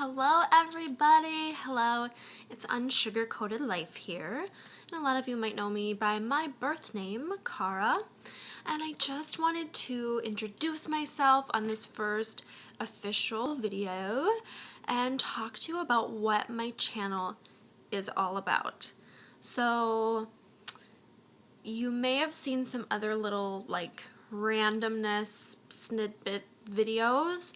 Hello, everybody. Hello, it's Unsugarcoated Life here. And a lot of you might know me by my birth name, Cara. And I just wanted to introduce myself on this first official video and talk to you about what my channel is all about. So, you may have seen some other little randomness snippet videos.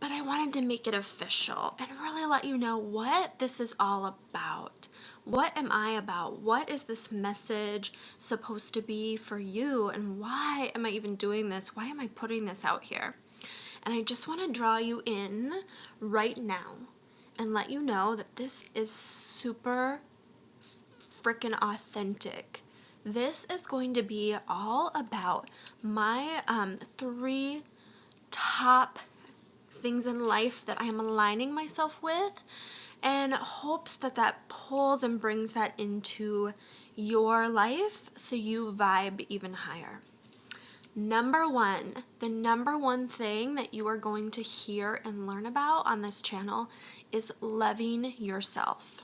But I wanted to make it official and really let you know what this is all about. What am I about? What is this message supposed to be for you? And why am I even doing this? Why am I putting this out here? And I just want to draw you in right now and let you know that this is super freaking authentic. This is going to be all about my 3 top things in life that I am aligning myself with, and hopes that pulls and brings that into your life so you vibe even higher. Number 1, the number 1 thing that you are going to hear and learn about on this channel is loving yourself.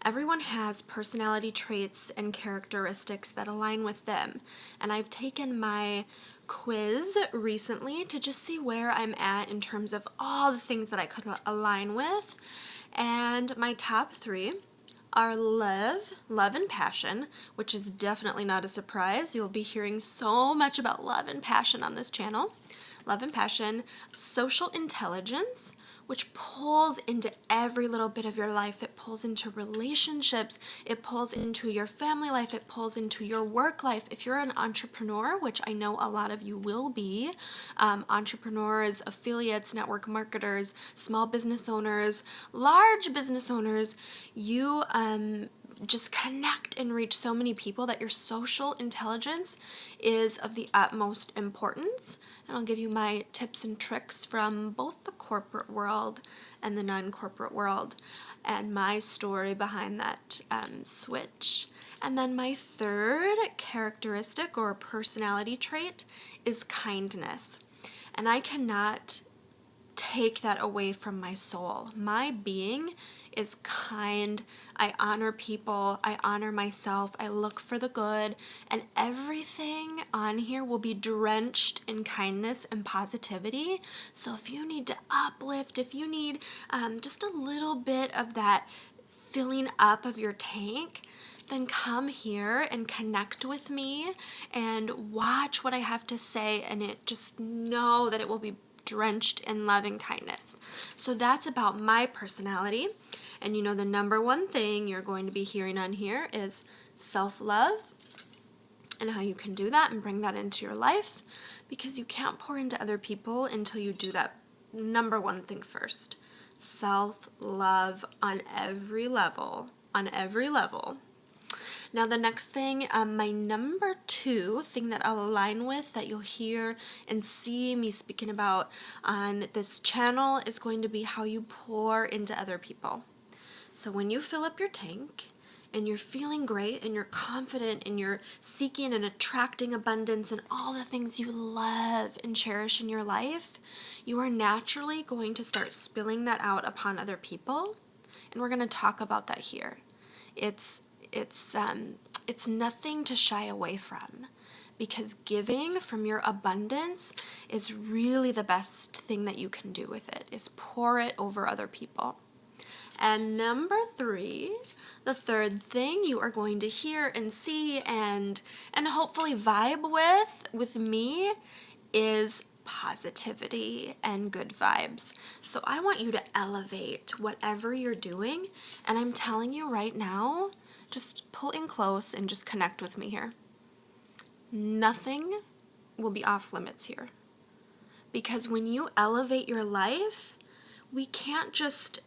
Everyone has personality traits and characteristics that align with them, and I've taken my quiz recently to just see where I'm at in terms of all the things that I could align with, and my top 3 are love and passion, which is definitely not a surprise. You'll be hearing so much about love and passion on this channel. Love and passion, social intelligence, which pulls into every little bit of your life. It pulls into relationships, it pulls into your family life, it pulls into your work life. If you're an entrepreneur, which I know a lot of you will be, entrepreneurs, affiliates, network marketers, small business owners, large business owners, you just connect and reach so many people that your social intelligence is of the utmost importance. And I'll give you my tips and tricks from both the corporate world and the non-corporate world, and my story behind that switch. And then my third characteristic or personality trait is kindness. And I cannot take that away from my soul. My being is kind. I honor people. I honor myself. I look for the good. And everything on here will be drenched in kindness and positivity. So if you need to uplift, if you need just a little bit of that filling up of your tank, then come here and connect with me and watch what I have to say, and just know that it will be drenched in love and kindness. So that's about my personality. And the number 1 thing you're going to be hearing on here is self-love and how you can do that and bring that into your life, because you can't pour into other people until you do that number 1 thing first. Self-love on every level, Now the next thing, my number 2 thing that I'll align with, that you'll hear and see me speaking about on this channel, is going to be how you pour into other people. So when you fill up your tank and you're feeling great and you're confident and you're seeking and attracting abundance and all the things you love and cherish in your life, you are naturally going to start spilling that out upon other people. And we're going to talk about that here. It's nothing to shy away from, because giving from your abundance is really the best thing that you can do with it, is pour it over other people. And number 3, the third thing you are going to hear and see and hopefully vibe with me is positivity and good vibes. So I want you to elevate whatever you're doing, and I'm telling you right now, just pull in close and just connect with me here. Nothing will be off limits here. Because when you elevate your life, we can't just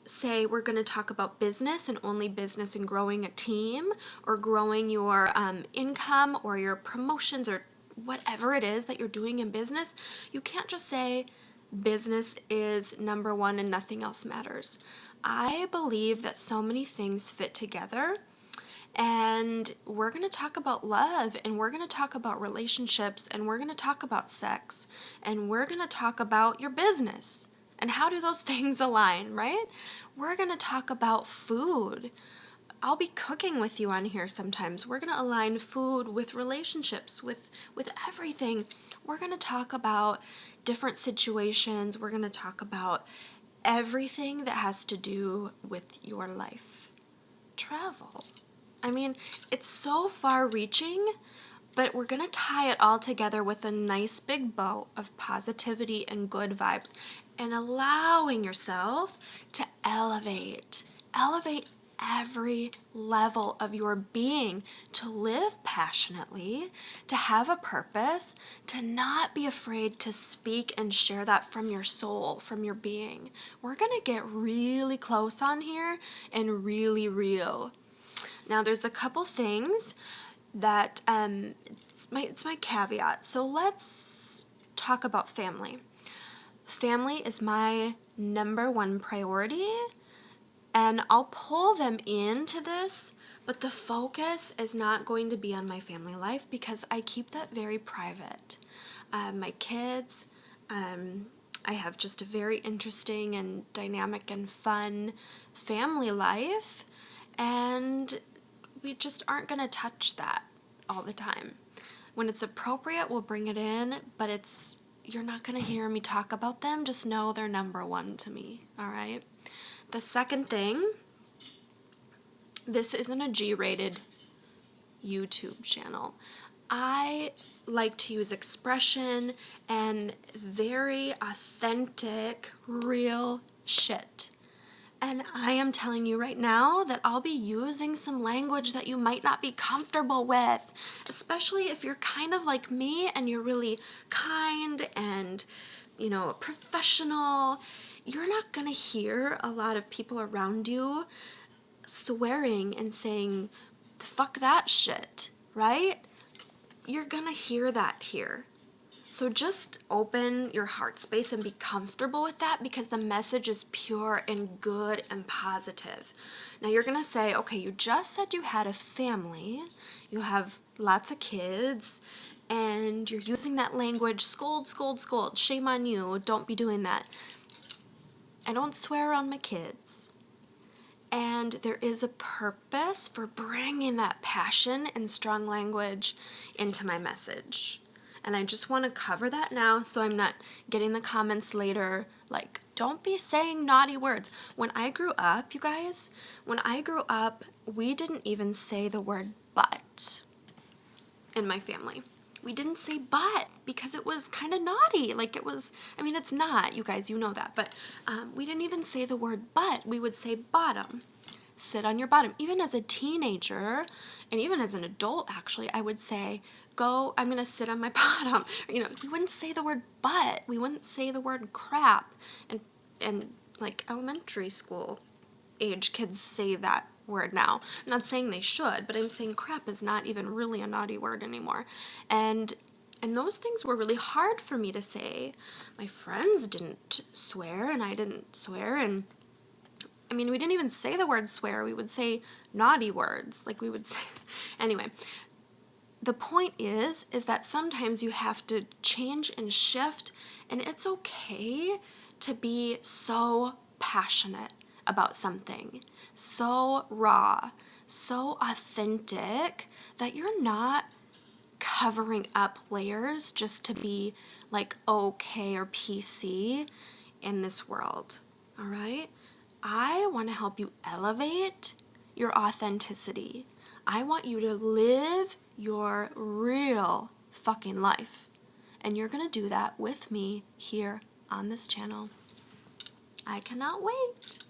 say we're going to talk about business and only business and growing a team or growing your income or your promotions or whatever it is that you're doing in business. You can't just say business is number 1 and nothing else matters. I believe that so many things fit together, and we're going to talk about love, and we're going to talk about relationships, and we're going to talk about sex, and we're going to talk about your business. And how do those things align, right? We're going to talk about food. I'll be cooking with you on here sometimes. We're going to align food with relationships, with everything. We're going to talk about different situations. We're going to talk about everything that has to do with your life. Travel. I mean, it's so far-reaching, but we're going to tie it all together with a nice big bow of positivity and good vibes and allowing yourself to elevate every level of your being, to live passionately, to have a purpose, to not be afraid to speak and share that from your soul, from your being. We're going to get really close on here and really real. Now, there's a couple things that it's my caveat. So let's talk about family. Family is my number one priority, and I'll pull them into this, but the focus is not going to be on my family life because I keep that very private. My kids, I have just a very interesting and dynamic and fun family life, and we just aren't going to touch that all the time. When it's appropriate, we'll bring it in, but you're not going to hear me talk about them. Just know they're number one to me, all right? The second thing, this isn't a G-rated YouTube channel. I like to use expression and very authentic, real shit. And I am telling you right now that I'll be using some language that you might not be comfortable with, especially if you're kind of like me and you're really kind and, professional. You're not going to hear a lot of people around you swearing and saying, fuck that shit, right? You're going to hear that here. So just open your heart space and be comfortable with that because the message is pure and good and positive. Now you're going to say, okay, you just said you had a family, you have lots of kids, and you're using that language, scold, scold, scold, shame on you, don't be doing that. I don't swear around my kids. And there is a purpose for bringing that passion and strong language into my message. And I just want to cover that now so I'm not getting the comments later like, don't be saying naughty words. When I grew up, you guys, we didn't even say the word but in my family. We didn't say but because it was kind of naughty. It's not, you guys, you know that. But we didn't even say the word but. We would say bottom. Sit on your bottom. Even as a teenager, and even as an adult, actually, I would say, I'm going to sit on my bottom. We wouldn't say the word but. We wouldn't say the word crap. And like elementary school age kids say that word now. I'm not saying they should, but I'm saying crap is not even really a naughty word anymore. And those things were really hard for me to say. My friends didn't swear, and I didn't swear, and we didn't even say the word swear. We would say naughty words. Anyway, the point is that sometimes you have to change and shift, and it's okay to be so passionate about something, so raw, so authentic that you're not covering up layers just to be like okay or PC in this world, all right? I want to help you elevate your authenticity. I want you to live your real fucking life. And you're going to do that with me here on this channel. I cannot wait.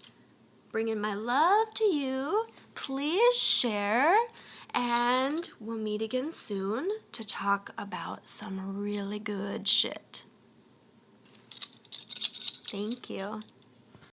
Bringing my love to you. Please share. And we'll meet again soon to talk about some really good shit. Thank you.